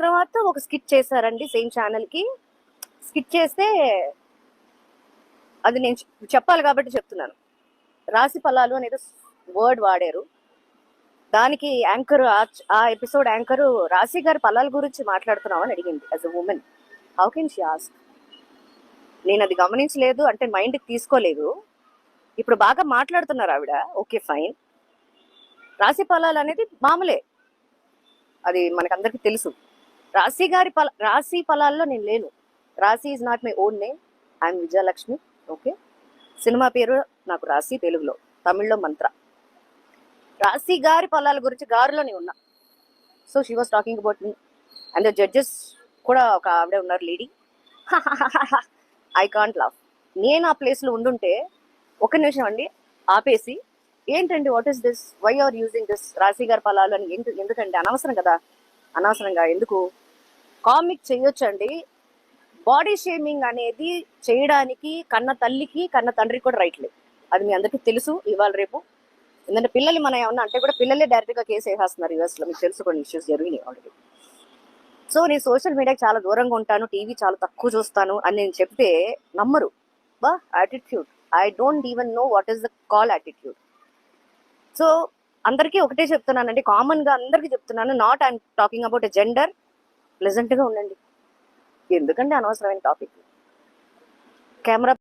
తర్వాత ఒక స్కిట్ చేశారండి సేమ్ ఛానల్కి. స్కిట్ చేస్తే అది నేను చెప్పాలి కాబట్టి చెప్తున్నాను. రాశి ఫలాలు అనేది వర్డ్ వాడారు. దానికి యాంకర్, ఆ ఎపిసోడ్ యాంకర్ రాశి గారి ఫలాల గురించి మాట్లాడుతున్నామని అడిగింది as a women. How can she ask? నేను అది గమనించలేదు అంటే మైండ్కి తీసుకోలేదు. ఇప్పుడు బాగా మాట్లాడుతున్నారు ఆవిడ, ఓకే ఫైన్. రాశి ఫలాలు అనేది మామూలే, అది మనకందరికీ తెలుసు. రాశి ఫలాల్లో నేను లేను. రాశి is not my own name. I'm Vijayalakshmi. Okay, cinema పేరు నాకు రాశి, తెలుగులో, తమిళ్లో మంత్ర. రాశి గారి ఫలాల గురించి గారిలో నేను ఉన్నా. So she was talking about me and the judges కూడా ఒక ఆవిడే ఉన్నారు, లేడీ. I can't laugh. నేను ఆ ప్లేస్లో ఉండుంటే ఒక నిమిషం అండి ఆపేసి, ఏంటండి what is this, why are using this రాశి గారి ఫలాలు అని ఎందుకంటే అనవసరం కదా, అనవసరంగా ఎందుకు. కామిక్ చేయొచ్చండి. బాడీ షేమింగ్ అనేది చేయడానికి కన్న తల్లికి కన్న తండ్రికి కూడా రైట్ లేదు. అది మీ అందరికీ తెలుసు ఇవాళ రేపు. ఎందుకంటే పిల్లలు మనం ఏమన్నా అంటే కూడా పిల్లలే డైరెక్ట్గా కేసు వేసేస్తున్నారు యూఎస్లో. మీకు తెలుసు కొన్ని ఇష్యూస్ జరిగినాయి ఆల్రెడీ. సో నేను సోషల్ మీడియాకి చాలా దూరంగా ఉంటాను, టీవీ చాలా తక్కువ చూస్తాను అని నేను చెప్తే నమ్మరు. బా attitude, I don't even know what is the call attitude. So అందరికీ ఒకటే చెప్తున్నానండి, కామన్గా అందరికీ చెప్తున్నాను, not I'm talking about a gender. ప్లెజెంట్గా ఉండండి, ఎందుకంటే అనవసరమైన టాపిక్. కెమెరా